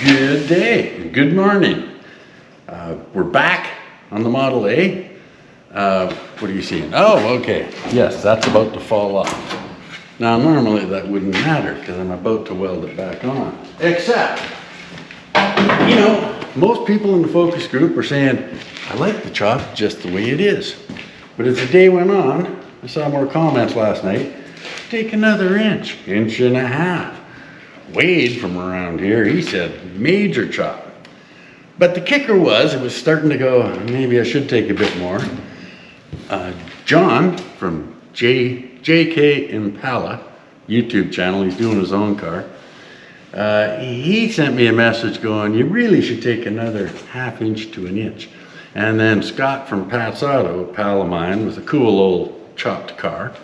Good day, good morning. We're back on the Model A. What are you seeing? Oh, okay. Yes, that's about to fall off. Now, normally that wouldn't matter because I'm about to weld it back on. Except, you know, most people in the focus group are saying, I like the chop just the way it is. But as the day went on, I saw more comments last night. Take another inch, inch and a half. Wade from around here, he said major chop. But the kicker was, it was starting to go, maybe I should take a bit more. John from JK Impala YouTube channel, he's doing his own car. He sent me a message going, you really should take another ½ inch to an inch. And then Scott from Pat's Auto, a pal of mine with a cool old chopped car,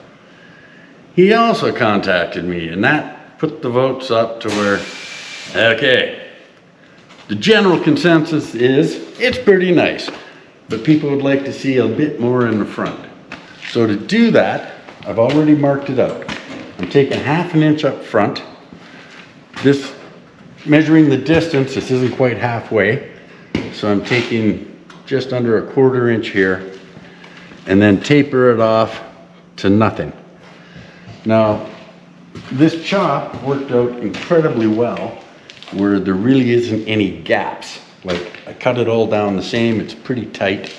he also contacted me, and that put the votes up to where, okay, the general consensus is it's pretty nice, but people would like to see a bit more in the front. So to do that, I've already marked it out. I'm taking ½ an inch up front. This, measuring the distance, this isn't quite halfway, so I'm taking just under ¼ inch here, and then taper it off to nothing. Now, this chop worked out incredibly well, where there really isn't any gaps. Like, I cut it all down the same, it's pretty tight.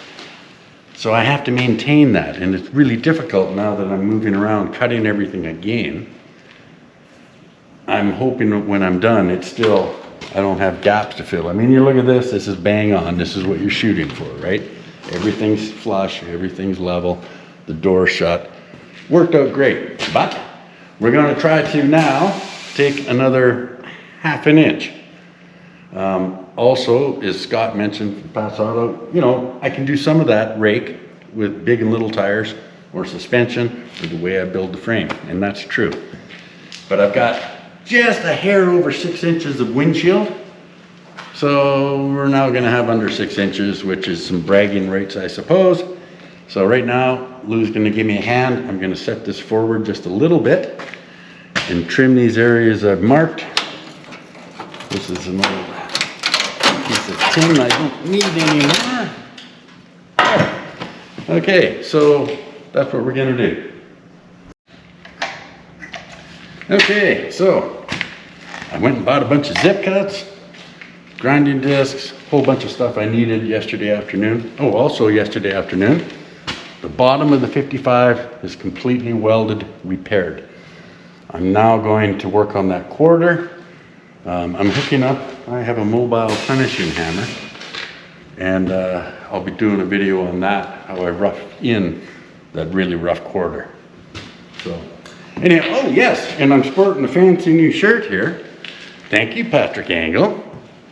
So I have to maintain that, and it's really difficult now that I'm moving around, cutting everything again. I'm hoping that when I'm done, it's still, I don't have gaps to fill. I mean, you look at this is bang on. This is what you're shooting for, right? Everything's flush, everything's level, the door shut. Worked out great, but we're gonna try to now take another ½ an inch. Also, as Scott mentioned from Pat's Auto, you know, I can do some of that rake with big and little tires or suspension or the way I build the frame, and that's true. But I've got just a hair over 6 inches of windshield. So we're now gonna have under 6 inches, which is some bragging rights, I suppose. So right now, Lou's gonna give me a hand. I'm gonna set this forward just a little bit and trim these areas I've marked. This is an old piece of tin I don't need anymore. Okay, so that's what we're gonna do. Okay, so I went and bought a bunch of zip cuts, grinding discs, a whole bunch of stuff I needed yesterday afternoon. Oh, also yesterday afternoon, the bottom of the 55 is completely welded, repaired. I'm now going to work on that quarter. I'm hooking up, I have a mobile finishing hammer, and I'll be doing a video on that, how I rough in that really rough quarter. So, anyhow, oh yes, and I'm sporting a fancy new shirt here. Thank you, Patrick Angle,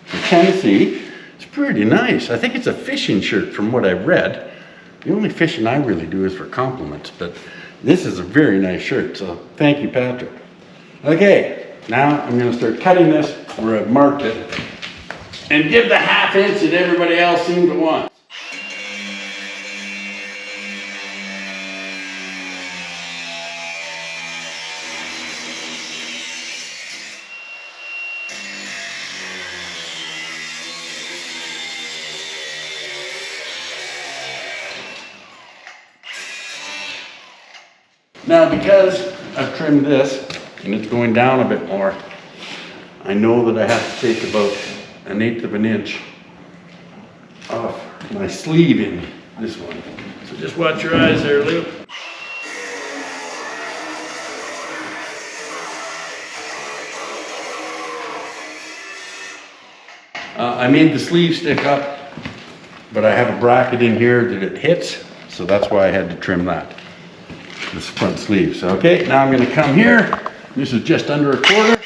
from Tennessee. It's pretty nice. I think it's a fishing shirt from what I've read. The only fishing I really do is for compliments, but this is a very nice shirt, so thank you, Patrick. Okay, now I'm gonna start cutting this where I've marked it and give the ½ inch that everybody else seemed to want. Now, because I've trimmed this and it's going down a bit more, I know that I have to take about 1/8 of an inch off my sleeve in this one. So just watch your eyes there, Lou. I made the sleeve stick up, but I have a bracket in here that it hits, so that's why I had to trim that. This front sleeve. So, okay, now I'm going to come here. This is just under ¼ inch.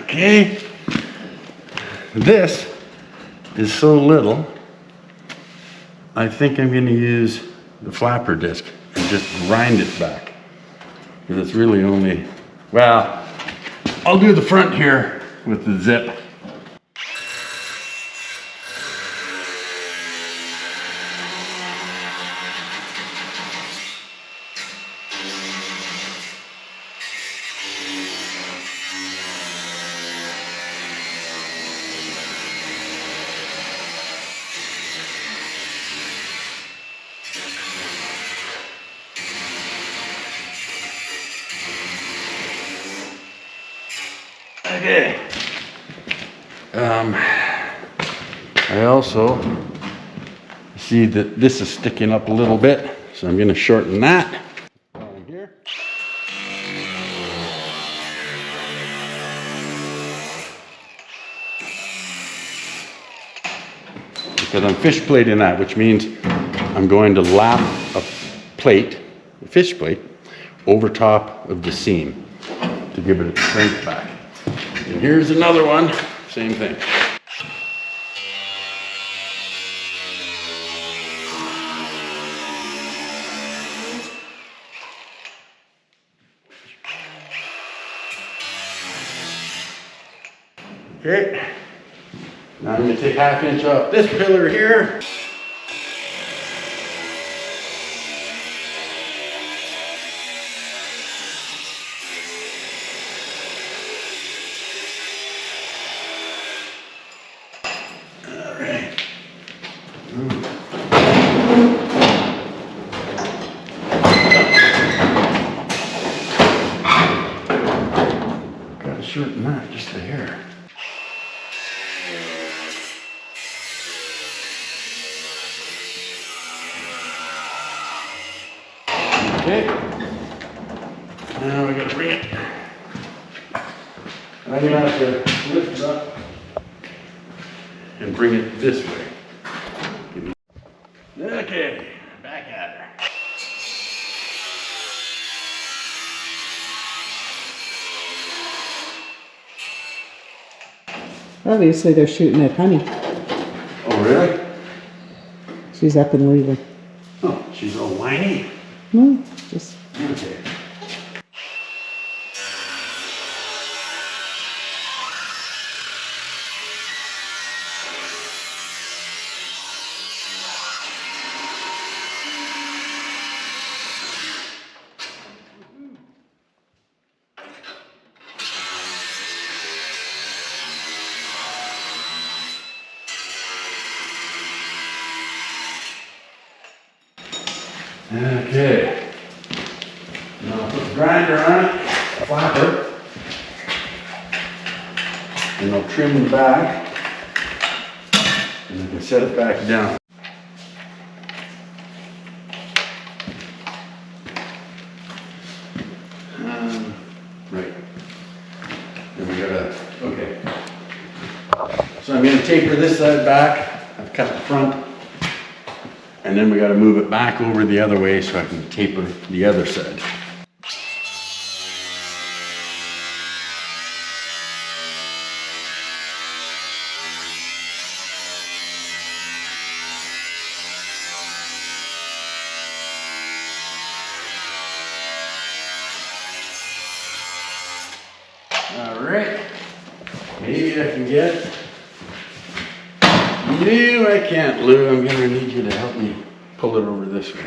Okay, this is so little, I think I'm going to use the flapper disc and just grind it back. because it's really only, well, I'll do the front here with the zip. Okay. I also see that this is sticking up a little bit, so I'm going to shorten that. Down here. Because I'm fish plating that, which means I'm going to lap a plate, a fish plate, over top of the seam to give it a strength back. And here's another one, same thing. Okay, now I'm going to take 1/2 inch off this pillar here. Gotta shorten that just a hair. Okay, now we gotta bring it. I'm gonna have to lift it up and bring it this way. Okay, back at her. Obviously, they're shooting at Honey. Oh, really? She's up and leaving. Oh, she's all whiny. No, just Okay. Okay. Now I'll put the grinder on it, a flapper, and I'll trim the back, and I can set it back down. Right. Then we gotta, okay. So I'm gonna taper this side back. I've cut the front. And then we got to move it back over the other way so I can taper the other side. All right, maybe I can get it. No, I can't, Lou. I'm gonna need you to help me pull it over this way.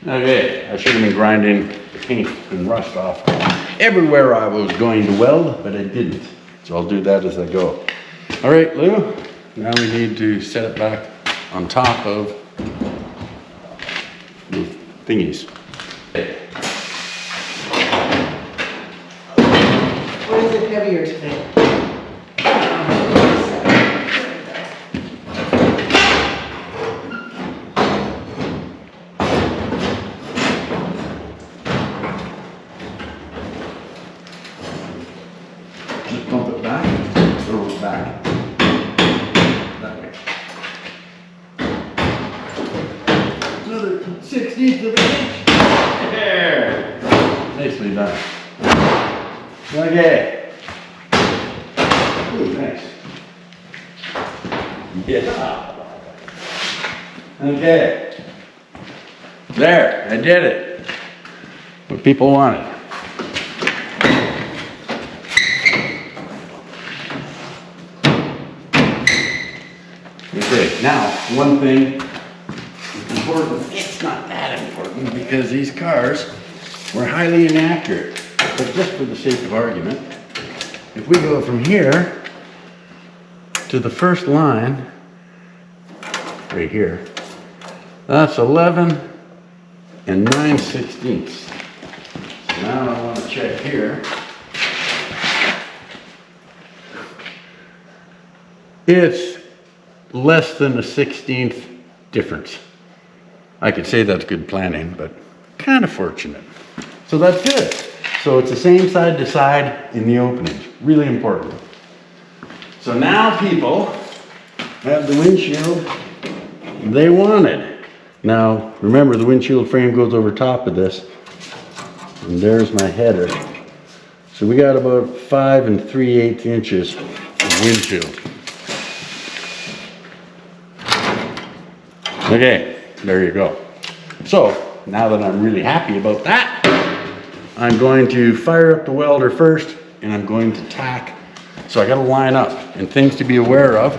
Okay, I should have been grinding the paint and rust off everywhere I was going to weld, but I didn't. So I'll do that as I go. All right, Lou, now we need to set it back on top of the thingies. Okay. what is it heavier today? Just pump it back, throw it back. That way. Another 1/16 of an inch. There. Nicely done. Okay. Ooh, nice. Yeah. Okay. There, I did it. What people wanted. Okay, now, one thing is important. It's not that important because these cars were highly inaccurate. But just for the sake of argument, if we go from here to the first line, right here, that's 11 and 9/16. So now I want to check here. It's less than a 16th difference. I could say that's good planning, but kind of fortunate. So that's good. So it's the same side to side in the openings. Really important. So now people have the windshield they wanted. Now, remember the windshield frame goes over top of this. And there's my header. So we got about 5 3/8 inches of windshield. Okay, there you go. So, now that I'm really happy about that, I'm going to fire up the welder first, and I'm going to tack. So I gotta line up, and things to be aware of.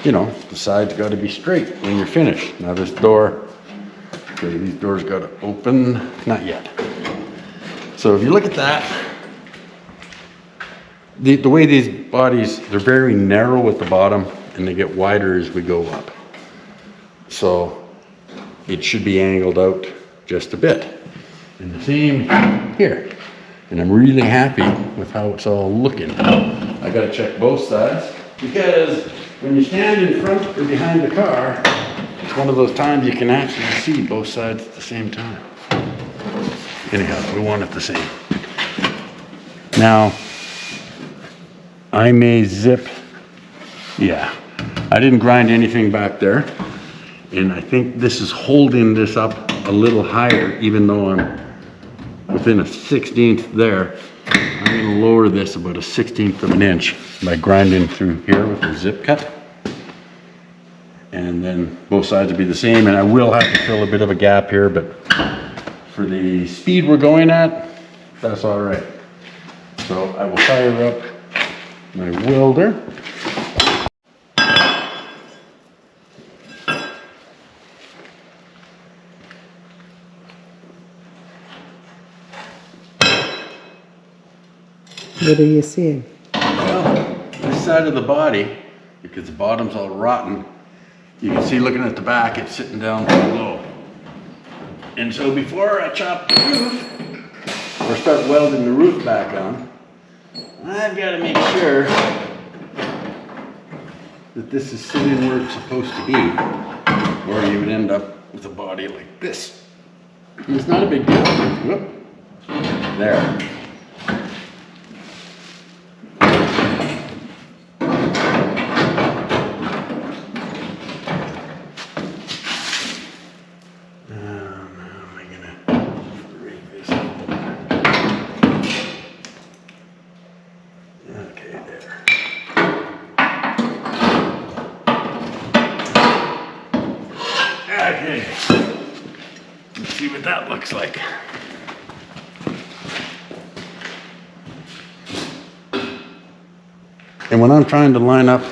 You know, the sides gotta be straight when you're finished. Now this door, okay, these doors gotta open, not yet. So if you look at that, the way these bodies, they're very narrow at the bottom, and they get wider as we go up. So it should be angled out just a bit. And the same here. And I'm really happy with how it's all looking. I gotta check both sides because when you stand in front or behind the car, it's one of those times you can actually see both sides at the same time. Anyhow, we want it the same. Now, I may zip, yeah, I didn't grind anything back there. And I think this is holding this up a little higher, even though I'm within a 16th there. I'm gonna lower this about a 16th of an inch by grinding through here with a zip cut. And then both sides will be the same, and I will have to fill a bit of a gap here, but for the speed we're going at, that's all right. So I will fire up my welder. What are you seeing? Well, this side of the body, because the bottom's all rotten, you can see looking at the back, it's sitting down too low. And so before I chop the roof, or start welding the roof back on, I've got to make sure that this is sitting where it's supposed to be, or you would end up with a body like this. And it's not a big deal. Whoop. There. Okay, let's see what that looks like. And when I'm trying to line up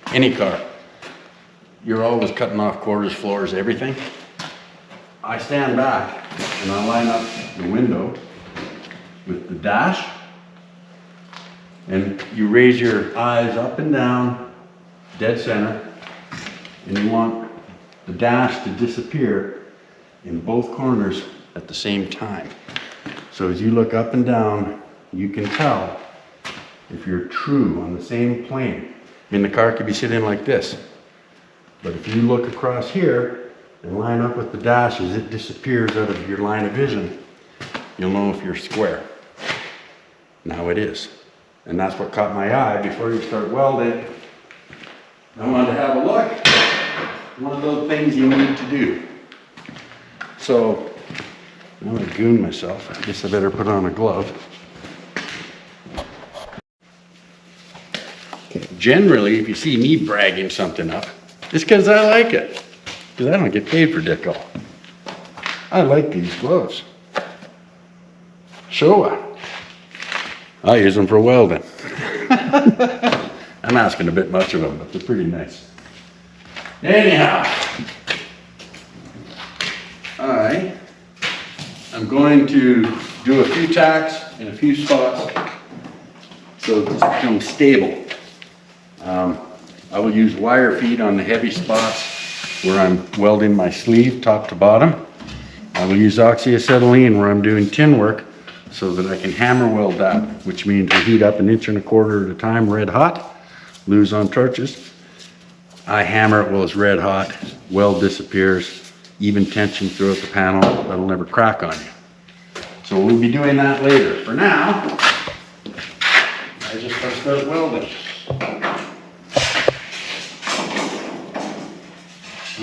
any car, you're always cutting off quarters, floors, everything. I stand back and I line up the window with the dash, and you raise your eyes up and down, dead center, and you want the dash to disappear in both corners at the same time. So as you look up and down, you can tell if you're true on the same plane. I mean, the car could be sitting like this, but if you look across here and line up with the dash as it disappears out of your line of vision, you'll know if you're square. Now it is. And that's what caught my eye before you start welding. I wanted to have a look. One of those things you need to do. So, I'm gonna goon myself. I guess I better put on a glove. Generally, if you see me bragging something up, it's because I like it. Because I don't get paid for dick all. I like these gloves. Showa. I use them for welding. I'm asking a bit much of them, but they're pretty nice. Anyhow, I'm going to do a few tacks in a few spots so this becomes stable. I will use wire feed on the heavy spots where I'm welding my sleeve top to bottom. I will use oxyacetylene where I'm doing tin work so that I can hammer weld that, which means we heat up 1.25 inches at a time, red hot, lose on torches. I hammer it while it's red hot, weld disappears, even tension throughout the panel, that'll never crack on you. So we'll be doing that later. For now, I just gotta start welding.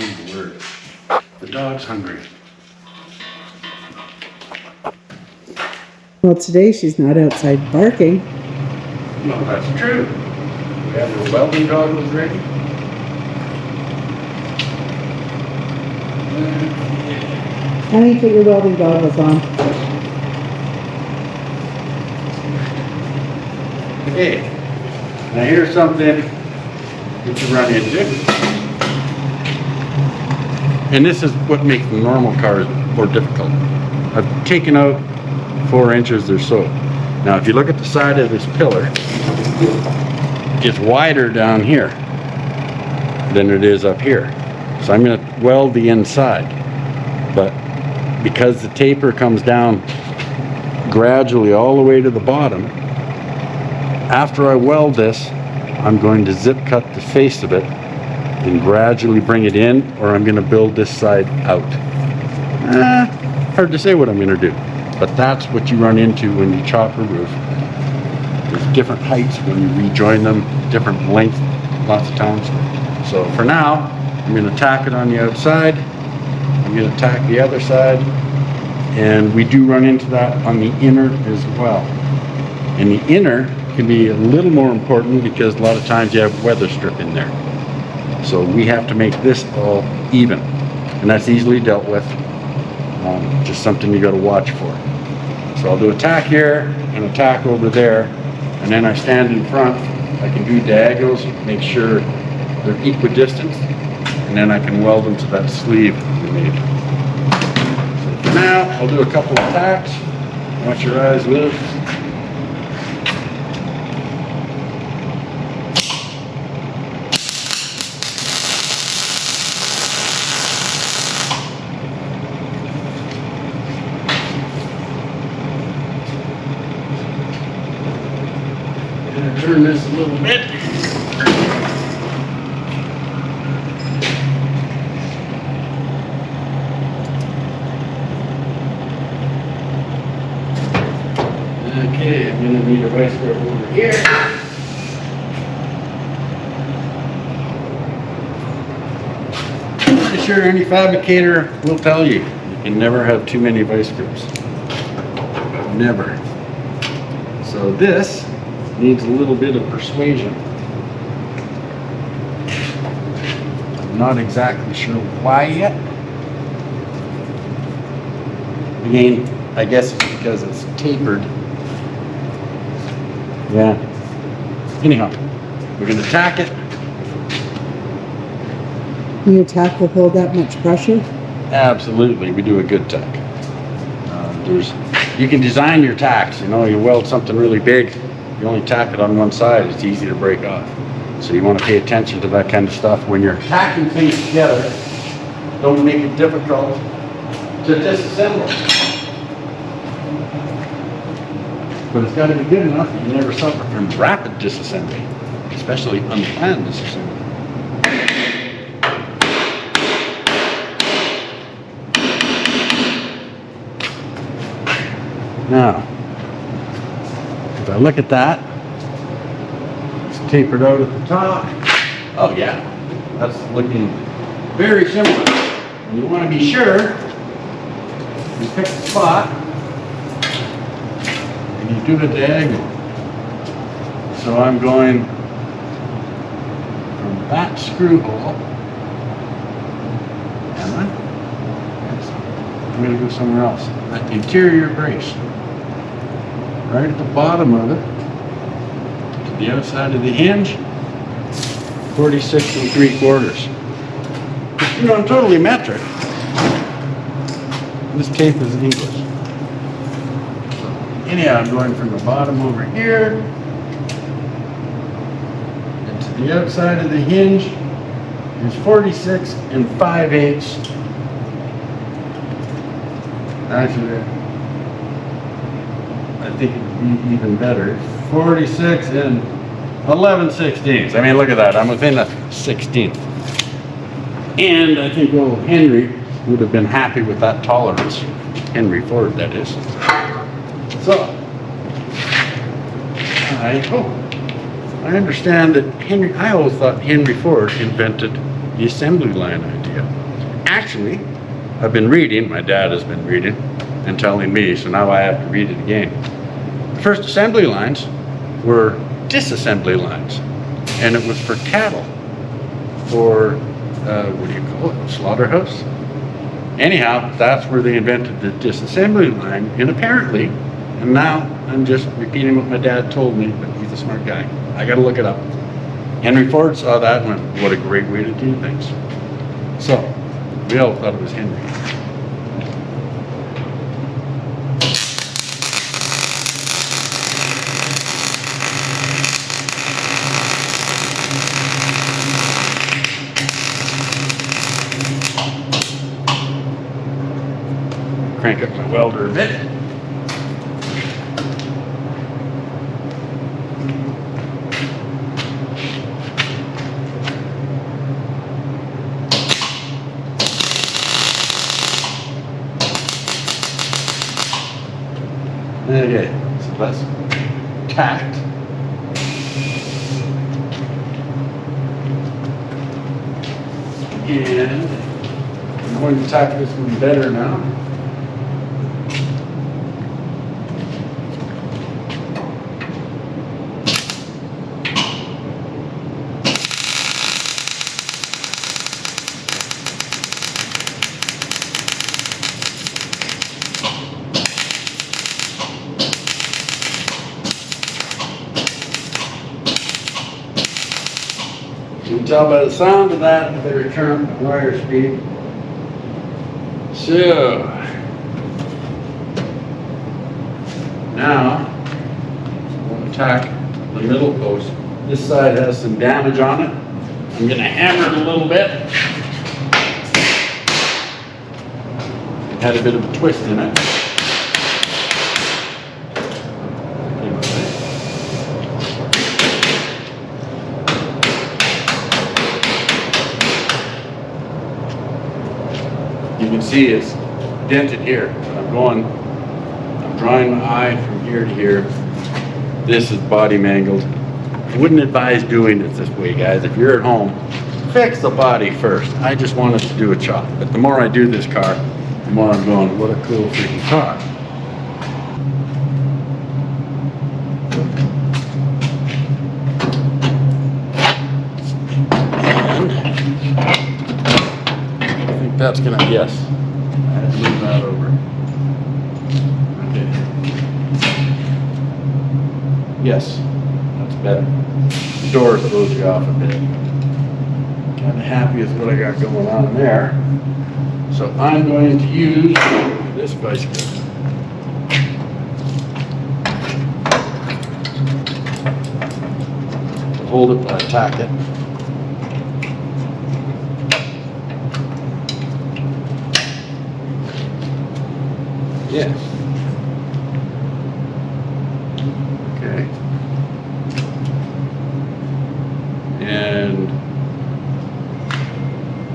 Oh, word. The dog's hungry. Well, today she's not outside barking. No, that's true. We have the welding goggles ready. Honey, put your welding goggles on. Okay, now here's something that you run into. And this is what makes the normal cars more difficult. I've taken out 4 inches or so. Now if you look at the side of this pillar, it's wider down here than it is up here. So I'm going to weld the inside. But because the taper comes down gradually all the way to the bottom, after I weld this, I'm going to zip cut the face of it and gradually bring it in, or I'm going to build this side out. Hard to say what I'm going to do, but that's what you run into when you chop a roof. There's different heights when you rejoin them, different length lots of times. So for now, I'm going to tack it on the outside. I'm going to tack the other side, and we do run into that on the inner as well. And the inner can be a little more important because a lot of times you have weather strip in there. So we have to make this all even, and that's easily dealt with. Just something you got to watch for. So I'll do a tack here and a tack over there, and then I stand in front. I can do diagonals, make sure they're equidistant, and then I can weld them to that sleeve we made. So for now, I'll do a couple of tacks. Watch your eyes live. Turn this a little bit. Okay, I'm going to need a vice grip over here. I'm sure any fabricator will tell you, you can never have too many vice grips. Never. So this needs a little bit of persuasion. I'm not exactly sure why yet. Again, I guess it's because it's tapered. Yeah. Anyhow, we're going to tack it. Your tack will hold that much pressure? Absolutely, we do a good tack. You can design your tacks. You know, you weld something really big, you only tack it on one side, it's easy to break off. So you want to pay attention to that kind of stuff when you're tacking things together. Don't make it difficult to disassemble. But it's got to be good enough that you never suffer from rapid disassembly, especially unplanned disassembly. Now, if I look at that, it's tapered out at the top. Oh yeah, that's looking very similar. And you want to be sure You pick the spot and you do the diagonal. So I'm going from that screw hole. Am I? Yes. I'm going to go somewhere else. At the interior brace. Right at the bottom of it. To the outside of the hinge. 46 3/4. You know, I'm totally metric. This tape is English. So, anyhow, I'm going from the bottom over here and to the outside of the hinge is 46 5/8. Actually, I think it would be even better. 46 11/16. I mean, look at that. I'm within a 16th. And I think old Henry would have been happy with that tolerance. Henry Ford, that is. So, I understand that I always thought Henry Ford invented the assembly line idea. Actually, I've been reading, my dad has been reading and telling me, so now I have to read it again. The first assembly lines were disassembly lines, and it was for cattle, for what do you call it, slaughterhouse? Anyhow, that's where they invented the disassembly line, and apparently, and now I'm just repeating what my dad told me, but he's a smart guy. I gotta look it up. Henry Ford saw that and went, what a great way to do things. So, we all thought it was Henry. Crank up my welder a bit. Okay, so let's tact. And I'm going to tack this one better now. You can tell by the sound of that, I better turn the wire speed. So, now, I'm going to tack the middle post. This side has some damage on it. I'm going to hammer it a little bit. It had a bit of a twist in it. You can see it's dented here. I'm drawing my eye from here to here. This is body mangled. I wouldn't advise doing it this way, guys. If you're at home, fix the body first. I just wanted to do a chop. But the more I do this car, the more I'm going, what a cool freaking car. That's gonna, yes. I had to move that over. Okay. Yes, that's better. The door throws you off a bit. Kinda happy with what I got going on there. So I'm going to use this bicycle. Hold it while I tack it. Yes. Okay. And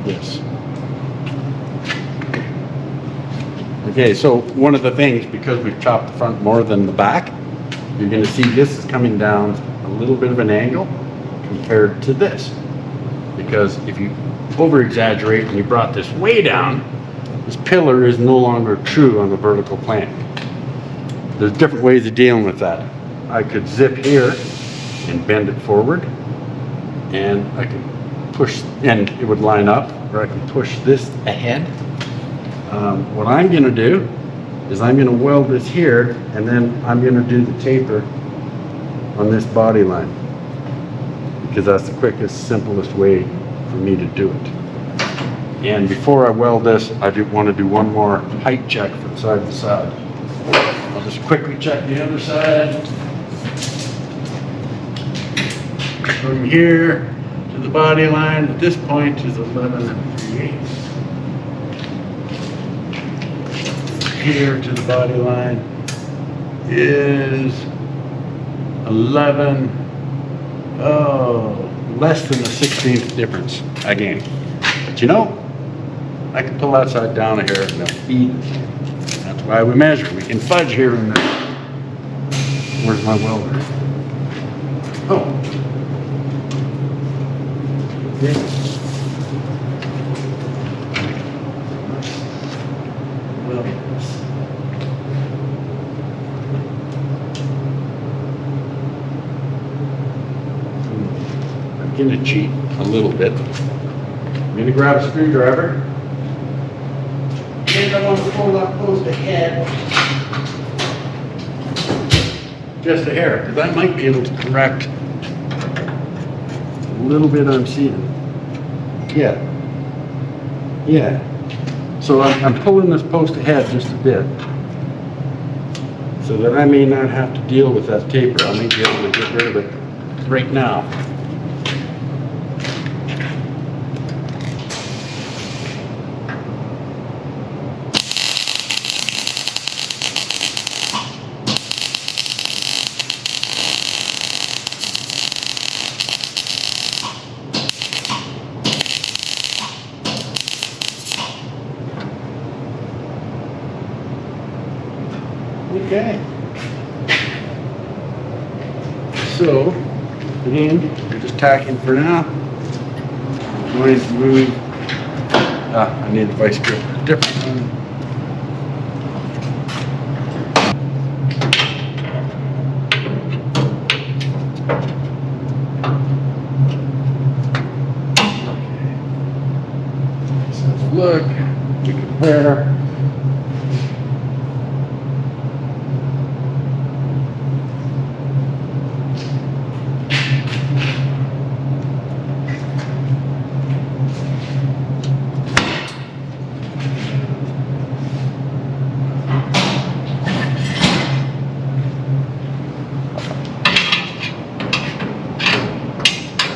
yes. Okay, so one of the things, because we've chopped the front more than the back, you're going to see this is coming down a little bit of an angle compared to this. Because if you over exaggerate and you brought this way down, the this pillar is no longer true on the vertical plane. There's different ways of dealing with that. I could zip here and bend it forward, and I could push, and it would line up, or I can push this ahead. What I'm going to do is I'm going to weld this here, and then I'm going to do the taper on this body line, because that's the quickest, simplest way for me to do it. And before I weld this, I do want to do one more height check from side to side. I'll just quickly check the other side. From here to the body line at this point is 11 3/8. Here to the body line is 11, less than a 16th difference again. But you know, I can pull that side down here and they'll be the same. That's why we measure. We can fudge here and there. Where's my welder? Oh. Okay. Well, I'm going to cheat a little bit. I'm going to grab a screwdriver. And I want to pull that post ahead. Just a hair, because I might be able to correct a little bit I'm seeing. Yeah. Yeah. So I'm pulling this post ahead just a bit, so that I may not have to deal with that taper. I may be able to get rid of it right now. Okay. So, again, we're just tacking for now. I'm going to move. I need a vice grip. Different one. Okay. So let's look. We compare.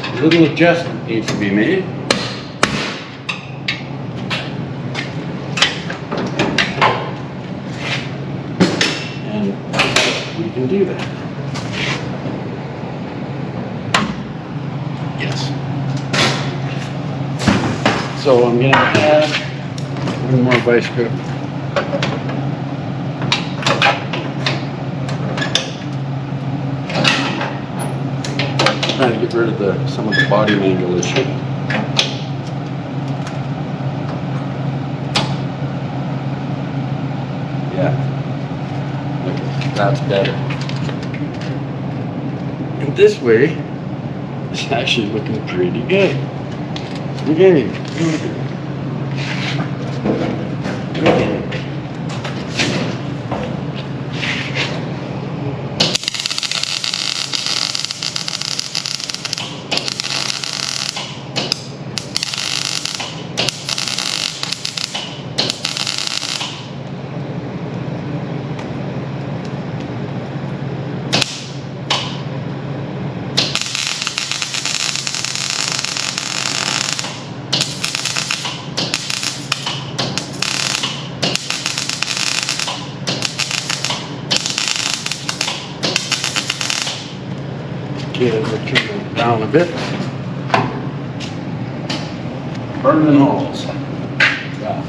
A little adjustment needs to be made. And we can do that. Yes. So I'm going to add one more vice grip. Trying to get rid of some of the body angle issue. Yeah, look, that's better. And this way, it's actually looking pretty good. Okay. Okay. Get it, we'll turn it down a bit. Burning holes. Yeah.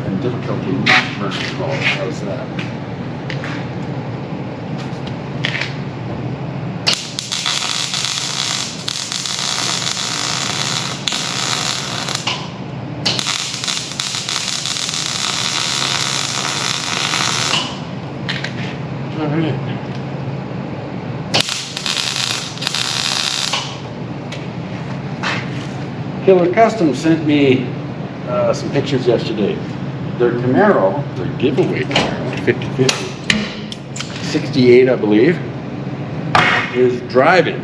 And difficulty not burning holes. How's that? Alright. Killer Custom sent me some pictures yesterday. Their Camaro, their giveaway Camaro, 50/50, 68 I believe, is driving.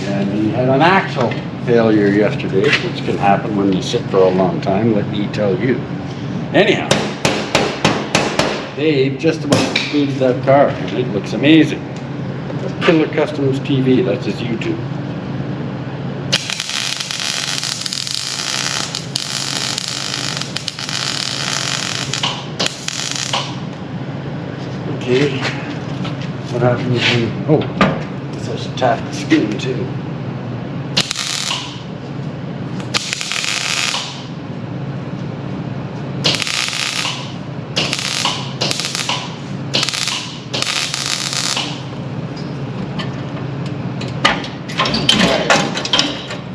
And he had an axle failure yesterday, which can happen when you sit for a long time, let me tell you. Anyhow, Dave just about completed that car, and it looks amazing. Killer Customs TV, that's his YouTube. Okay, what happens when, oh, this has to tap the skin too.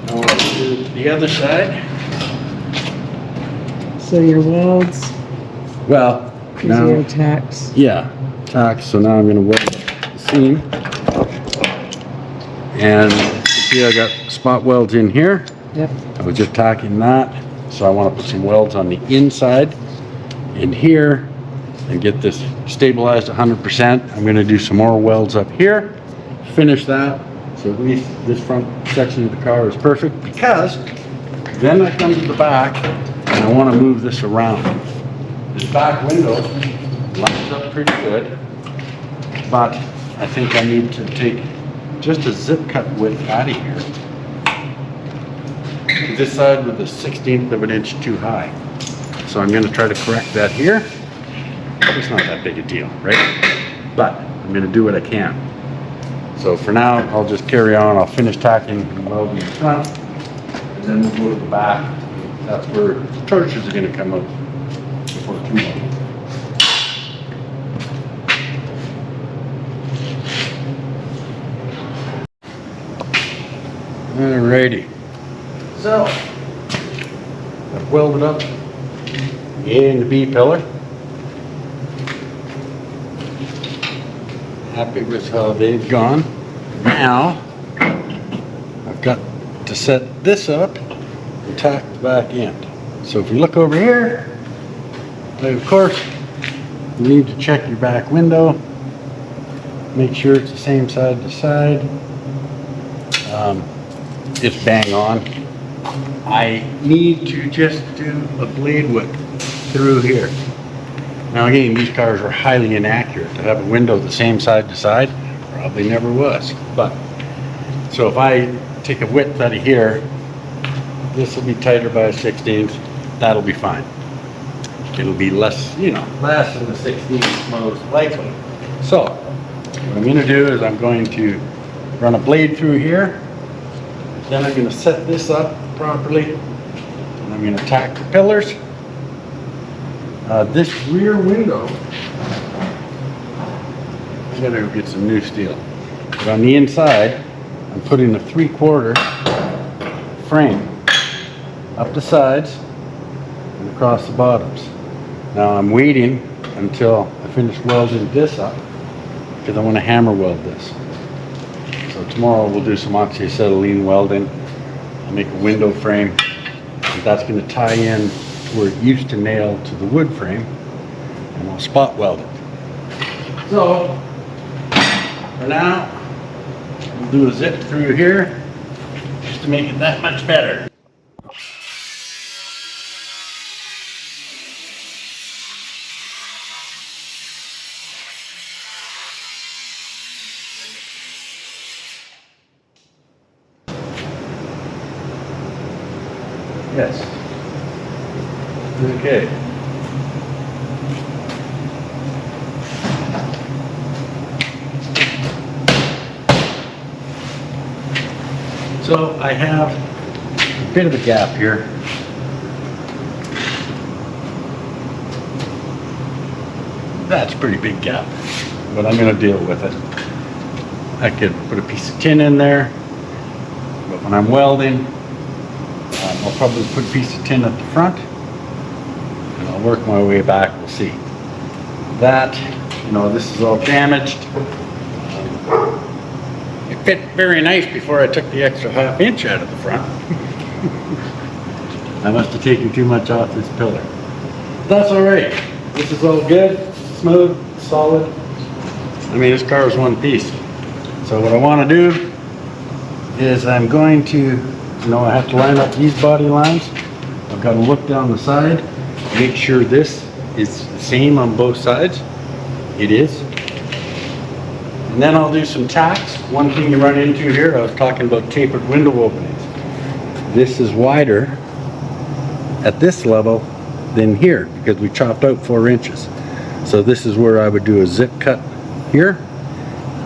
Now we'll do the other side. So your welds, Well, zero now, tacks. yeah, tack, so now I'm gonna weld the seam. And see I got spot welds in here. Yep. I was just tacking that, so I want to put some welds on the inside in here and get this stabilized 100%. I'm going to do some more welds up here, finish that, so at least this front section of the car is perfect, because then I come to the back and I want to move this around. This back window lines up pretty good, but I think I need to take just a zip cut width out of here. This side with a 1/16 of an inch too high. So I'm going to try to correct that here. It's not that big a deal, right? But I'm going to do what I can. So for now, I'll just carry on. I'll finish tacking and welding the front, and then we'll go to the back. That's where the torches are going to come out before too long. Alrighty. So, I've welded up the A and the B pillar. Happy with how they've gone. Now, I've got to set this up and tack the back end. So if you look over here, of course, you need to check your back window. Make sure it's the same side to side. It's bang on. I need to just do a blade width through here. Now again, these cars are highly inaccurate. To have a window the same side to side probably never was. But so if I take a width out of here, this will be tighter by a 1/16. That'll be fine. It'll be less, less than the 1/16 most likely. So what I'm going to do is I'm going to run a blade through here. Then I'm going to set this up properly, and I'm going to tack the pillars. This rear window, I'm going to go get some new steel. But on the inside, I'm putting a 3/4 frame up the sides and across the bottoms. Now I'm waiting until I finish welding this up, because I want to hammer weld this. So tomorrow we'll do some oxyacetylene welding. I'll make a window frame, and that's going to tie in where it used to nail to the wood frame, and I'll spot weld it. So for now, we'll do a zip through here just to make it that much better. Yes. Okay. So I have a bit of a gap here. That's a pretty big gap, but I'm going to deal with it. I could put a piece of tin in there, but when I'm welding, I'll probably put a piece of tin at the front, and I'll work my way back. We'll see. That You know, this is all damaged. It fit very nice before I took the extra ½ inch out of the front. I must have taken too much off this pillar. That's all right. This is all good, smooth, solid. I mean, this car is one piece. So what I want to do is I'm going to, you know, I have to line up these body lines. I've got to look down the side, make sure this is the same on both sides. It is. And then I'll do some tacks. One thing you run into here, I was talking about tapered window openings. This is wider at this level than here because we chopped out 4 inches. So this is where I would do a zip cut here,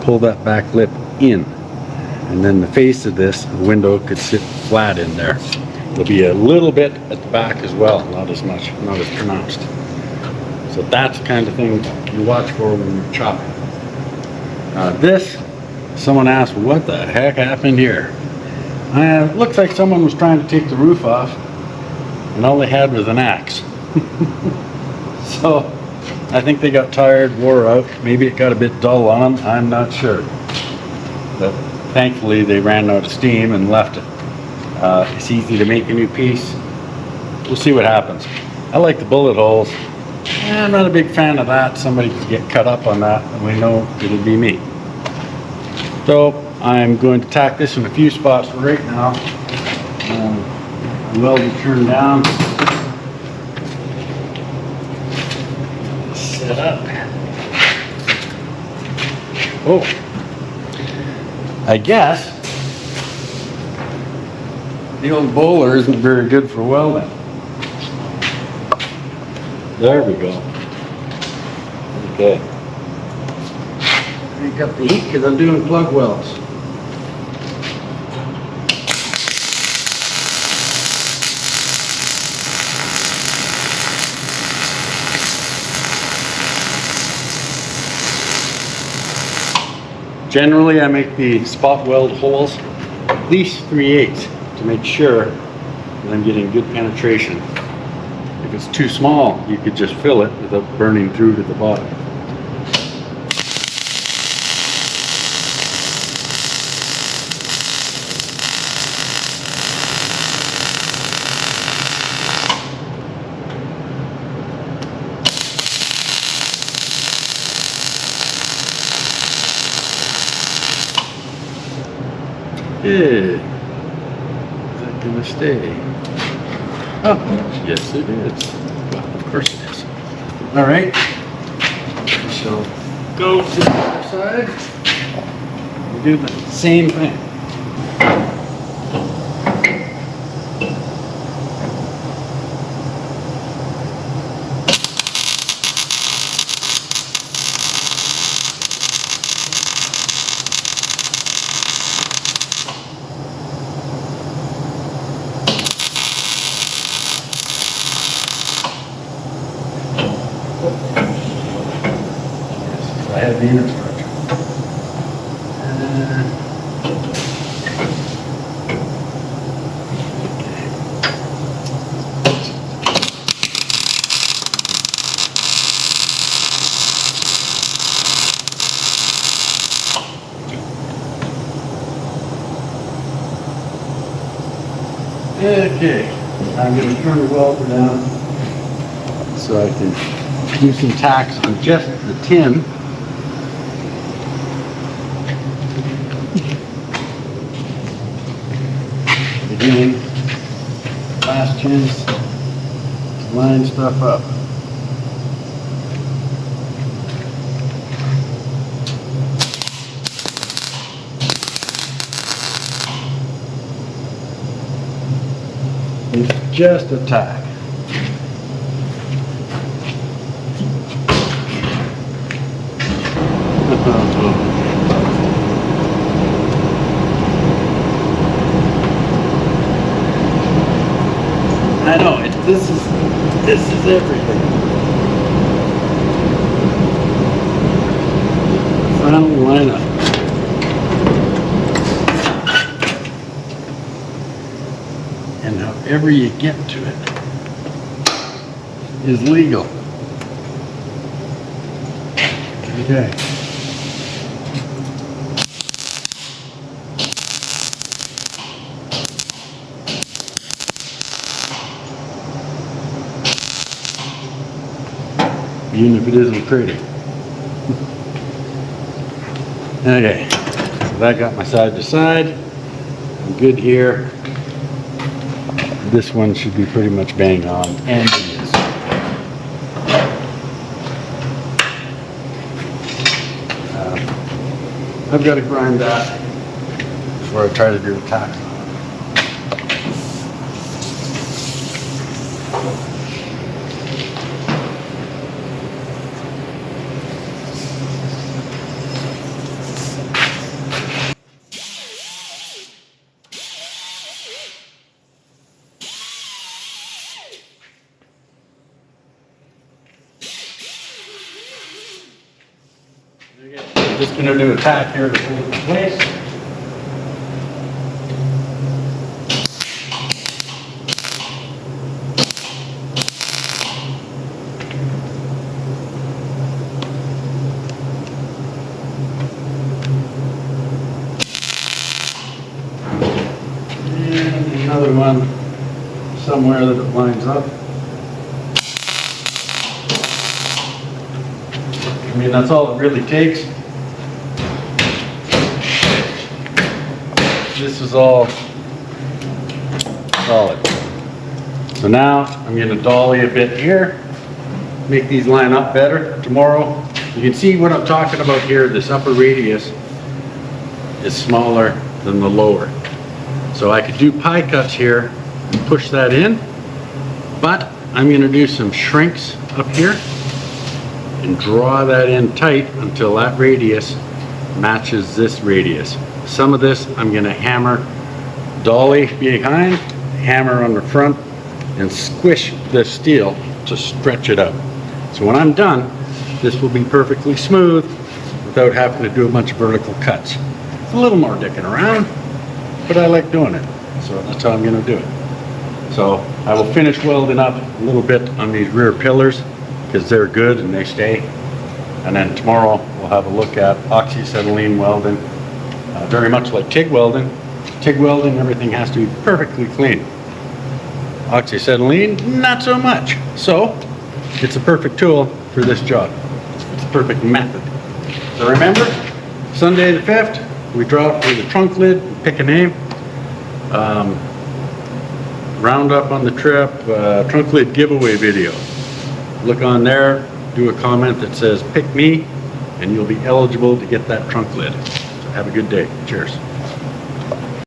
pull that back lip in. And then the face of this window could sit flat in there. There'll be a little bit at the back as well, not as much, not as pronounced. So that's the kind of thing you watch for when you're chopping. This, someone asked, what the heck happened here? It looks like someone was trying to take the roof off and all they had was an axe. So I think they got tired, wore out. Maybe it got a bit dull on them, I'm not sure. But thankfully they ran out of steam and left it. It's easy to make a new piece. We'll see what happens. I like the bullet holes. I'm not a big fan of that. Somebody could get cut up on that and we know it'll be me. So I'm going to tack this in a few spots right now. Welding turned down. Set up. Oh, I guess the old bowler isn't very good for welding. There we go. Okay. Crank up the heat because I'm doing plug welds. Generally, I make the spot weld holes at least 3/8 to make sure that I'm getting good penetration. If it's too small, you could just fill it without burning through to the bottom. Is that gonna stay? Oh, yes it is. Well, of course it is. All right. So go to the other side. We do the same thing. I have the inner structure. Okay, I'm going to turn the welder down so I can do some tacks on just the tin. Again, last chance to line stuff up. It's just a tack. I know, this is everything. Final lineup. And however you get to it is legal. Okay. Even if it isn't pretty. Okay, so that got my side to side. I'm good here. This one should be pretty much bang on, and it is. I've got to grind that before I try to do the tack. I'm just going to do a tack here to hold it in place. And another one somewhere that it lines up. I mean, that's all it really takes. This is all solid. So now I'm going to dolly a bit here, make these line up better tomorrow. You can see what I'm talking about here. This upper radius is smaller than the lower. So I could do pie cuts here and push that in, but I'm going to do some shrinks up here and draw that in tight until that radius matches this radius. Some of this I'm going to hammer, dolly behind, hammer on the front, and squish the steel to stretch it out. So when I'm done, this will be perfectly smooth without having to do a bunch of vertical cuts. It's a little more dicking around, but I like doing it. So that's how I'm going to do it. So I will finish welding up a little bit on these rear pillars because they're good and they stay. And then tomorrow we'll have a look at oxyacetylene welding. Very much like TIG welding. TIG welding, everything has to be perfectly clean. Oxyacetylene, not so much. So it's a perfect tool for this job. It's a perfect method. So remember, Sunday the 5th, we draw for the trunk lid, pick a name. Round up on the trip, trunk lid giveaway video. Look on there, do a comment that says pick me, and you'll be eligible to get that trunk lid. So have a good day. Cheers.